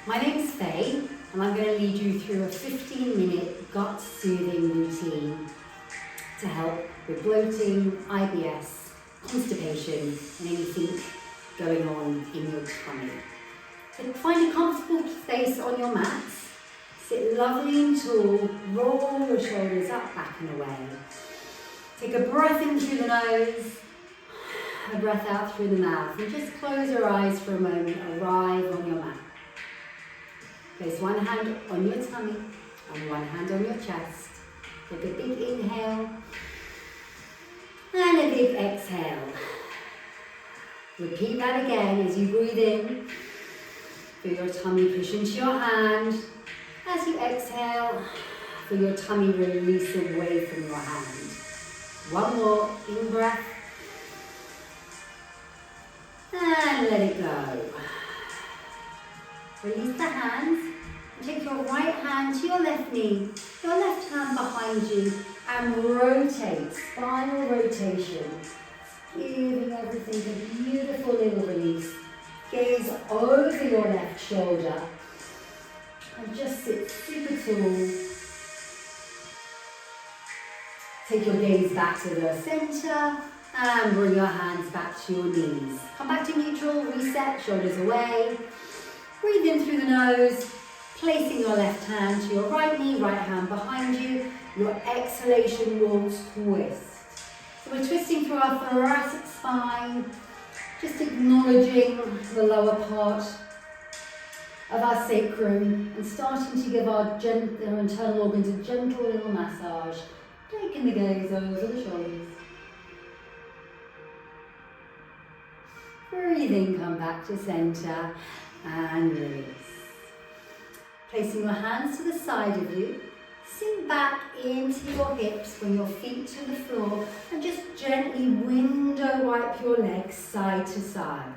My name's Faye, and I'm going to lead you through a 15-minute gut soothing routine to help with bloating, IBS, constipation, and anything going on in your tummy. So find a comfortable space on your mats, sit lovely and tall, roll your shoulders up, back and away. Take a breath in through the nose, a breath out through the mouth, and just close your eyes for a moment, arrive on your mat. Place one hand on your tummy and one hand on your chest. Take a big inhale and a big exhale. Repeat that again as you breathe in. Feel your tummy push into your hand. As you exhale, feel your tummy release away from your hand. One more in breath. And let it go. Release the hands and take your right hand to your left knee, your left hand behind you, and rotate, spinal rotation, giving everything a beautiful little release. Gaze over your left shoulder and just sit super tall. Take your gaze back to the center and bring your hands back to your knees. Come back to neutral, reset, shoulders away. Breathe in through the nose, placing your left hand to your right knee, right hand behind you. Your exhalation will twist. So we're twisting through our thoracic spine, just acknowledging the lower part of our sacrum and starting to give our internal organs a gentle little massage, taking the gaze over the shoulders. Breathing, come back to center and release. Placing your hands to the side of you, sink back into your hips, bring your feet to the floor and just gently window wipe your legs side to side.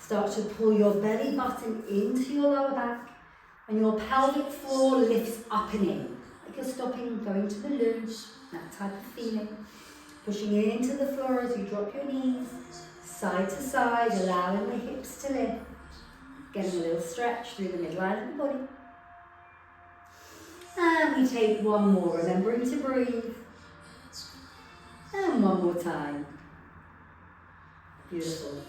Start to pull your belly button into your lower back and your pelvic floor lifts up and in. Like you're stopping, going to the loo, that type of feeling. Pushing into the floor as you drop your knees, side to side, allowing the hips to lift. Getting a little stretch through the midline of the body. And we take one more, remembering to breathe. And one more time. Beautiful.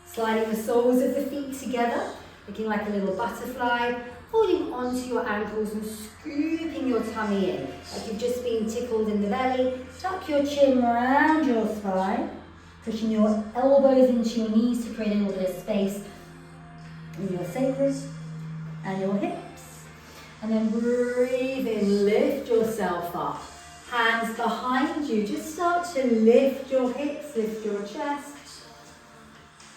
Sliding the soles of the feet together, looking like a little butterfly, holding onto your ankles and scooping your tummy in, like you've just been tickled in the belly. Tuck your chin around your spine, pushing your elbows into your knees to create a little bit of space in your sacrum and your hips. And then breathe in, lift yourself up. Hands behind you, just start to lift your hips, lift your chest.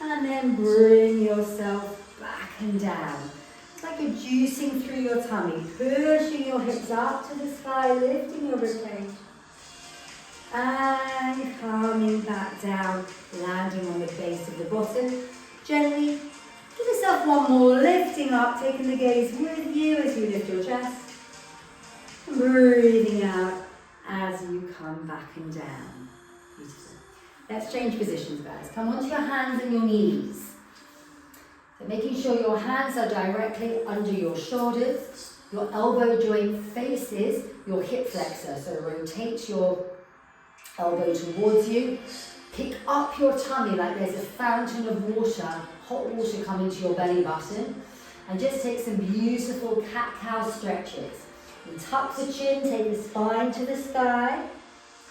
And then bring yourself back and down. It's like you're juicing through your tummy, pushing your hips up to the sky, lifting your ribcage. And coming back down, landing on the base of the bottom. Gently, give yourself one more, lifting up, taking the gaze with you as you lift your chest. Breathing out as you come back and down. Beautiful. Let's change positions, guys. Come onto your hands and your knees. So making sure your hands are directly under your shoulders. Your elbow joint faces your hip flexor. So rotate your elbow towards you. Pick up your tummy like there's a fountain of water, hot water coming to your belly button. And just take some beautiful cat-cow stretches. And tuck the chin, take the spine to the sky.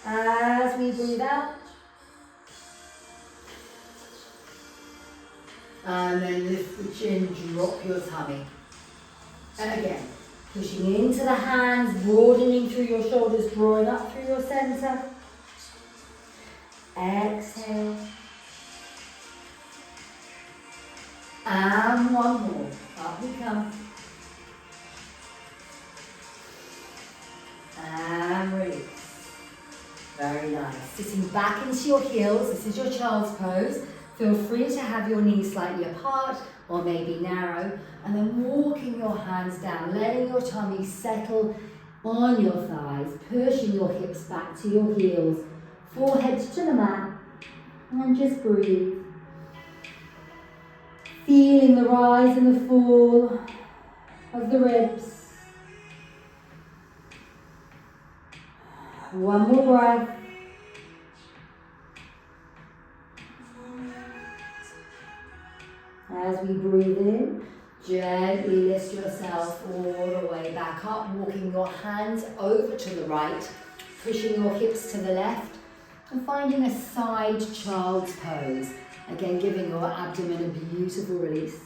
As we breathe out. And then lift the chin, drop your tummy. And again, pushing into the hands, broadening through your shoulders, drawing up through your center. Exhale. And one more. Up we come. And release. Very nice. Sitting back into your heels. This is your child's pose. Feel free to have your knees slightly apart or maybe narrow. And then walking your hands down, letting your tummy settle on your thighs, pushing your hips back to your heels, forehead to the mat, and just breathe. Feeling the rise and the fall, of the ribs. One more breath. As we breathe in, gently lift yourself all the way back up, walking your hands over to the right, pushing your hips to the left, and finding a side child's pose. Again, giving your abdomen a beautiful release.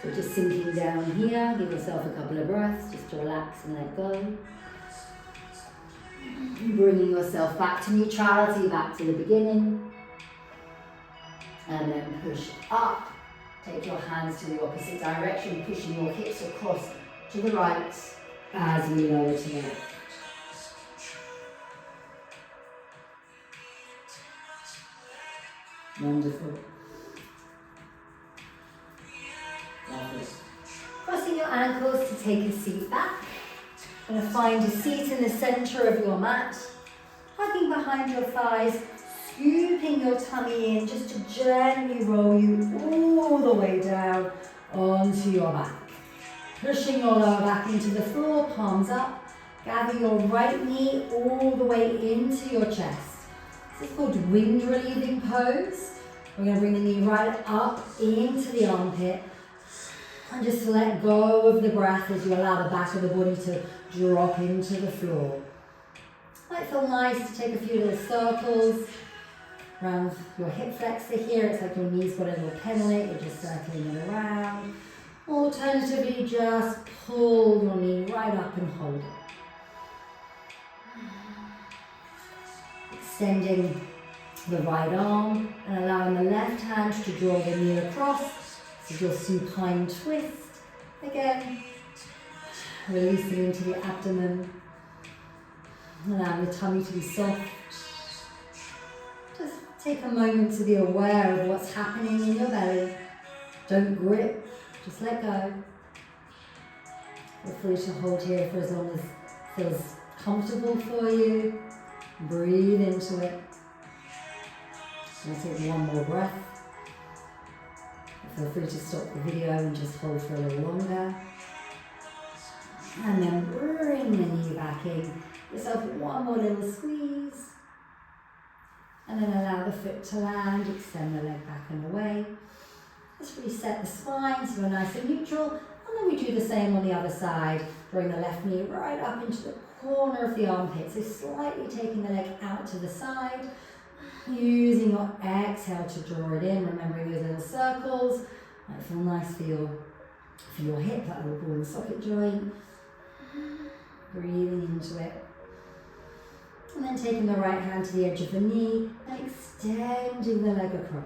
So just sinking down here, give yourself a couple of breaths just to relax and let go. Bringing yourself back to neutrality, back to the beginning. And then push up. Take your hands to the opposite direction, pushing your hips across to the right as we lower to the left. Wonderful. Lovely. Crossing your ankles to take a seat back. Going to find a seat in the center of your mat. Hugging behind your thighs, scooping your tummy in just to gently roll you all the way down onto your back. Pushing your lower back into the floor, palms up. Gather your right knee all the way into your chest. This is called wind relieving pose. We're going to bring the knee right up into the armpit and just let go of the breath as you allow the back of the body to drop into the floor. Might feel nice to take a few little circles around your hip flexor here. It's like your knee's got a little pen on it, you're just circling it around. Alternatively, just pull your knee right up and hold it. Extending the right arm and allowing the left hand to draw the knee across. This is your supine twist. Again, releasing into the abdomen. Allowing the tummy to be soft. Just take a moment to be aware of what's happening in your belly. Don't grip, just let go. Feel free to hold here for as long as it feels comfortable for you. Breathe into it. And take one more breath. Feel free to stop the video and just hold for a little longer. And then bring the knee back in. Give yourself one more little squeeze. And then allow the foot to land. Extend the leg back and away. Just reset the spine so we're nice and neutral. And then we do the same on the other side. Bring the left knee right up into the corner of the armpit. So slightly taking the leg out to the side. Using your exhale to draw it in. Remembering those little circles. Might feel nice for your hip, that little ball and socket joint. Breathing into it. And then taking the right hand to the edge of the knee and extending the leg across.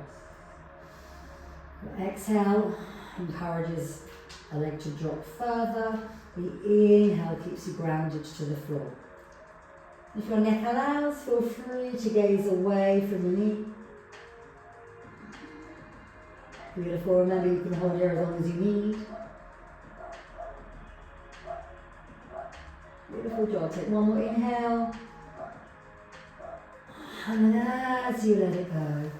Your exhale encourages the leg to drop further. The inhale keeps you grounded to the floor. If your neck allows, feel free to gaze away from the knee. Beautiful. Remember, you can hold here as long as you need. Beautiful job. Take one more inhale. And then as you let it go,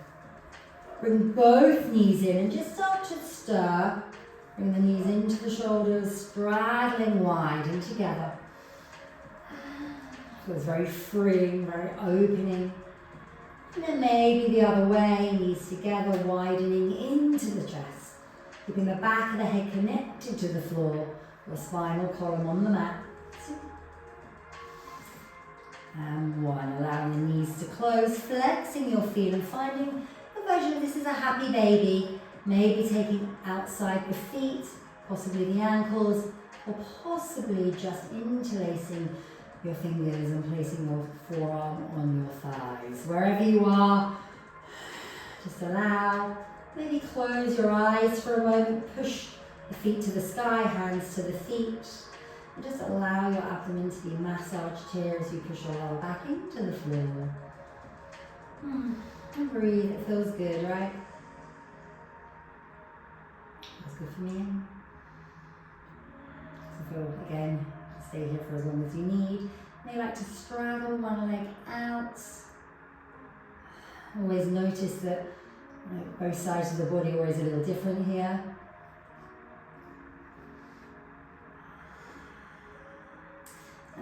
bring both knees in and just start to stir. Bring the knees into the shoulders, straddling wide and together. Feels very freeing, very opening. And then maybe the other way, knees together, widening into the chest. Keeping the back of the head connected to the floor, your spinal column on the mat. And one, allowing the knees to close, flexing your feet and finding a version of this is a happy baby. Maybe taking outside the feet, possibly the ankles, or possibly just interlacing your fingers and placing your forearm on your thighs. Wherever you are, just allow, maybe close your eyes for a moment, push the feet to the sky, hands to the feet, and just allow your abdomen to be massaged here as you push your lower back into the floor. And breathe, it feels good, right? Feels good for me. So feel, again, stay here for as long as you need. You may like to straddle one leg out. Always notice that both sides of the body are always a little different here.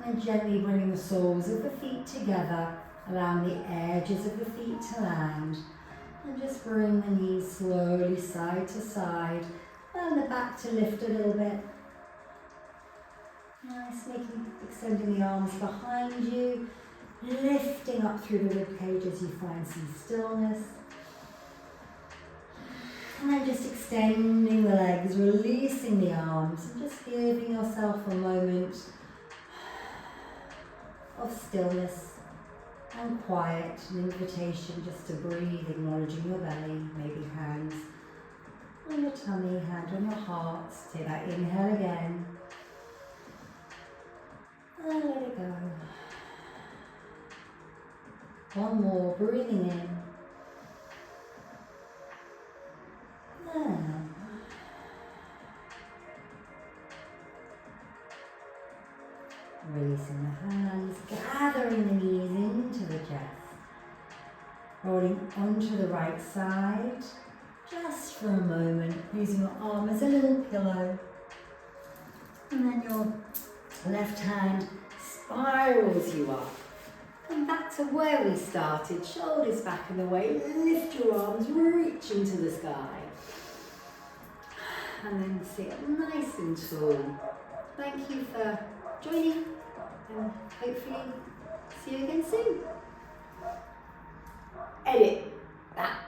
And then gently bringing the soles of the feet together, allowing the edges of the feet to land. And just bring the knees slowly side to side. And the back to lift a little bit. Nice, extending the arms behind you. Lifting up through the ribcage as you find some stillness. And then just extending the legs, releasing the arms, and just giving yourself a moment of stillness and quiet, an invitation just to breathe, acknowledging your belly, maybe hands on your tummy, hand on your heart. Take that inhale again, and let it go. One more, breathing in, and out. Releasing the hands, gathering the knees into the chest, rolling onto the right side, just for a moment, using your arm as a little pillow, and then your left hand spirals you up. Come back to where we started, shoulders back and away, lift your arms, reach into the sky, and then sit nice and tall. Thank you for joining, and hopefully see you again soon. Edit that.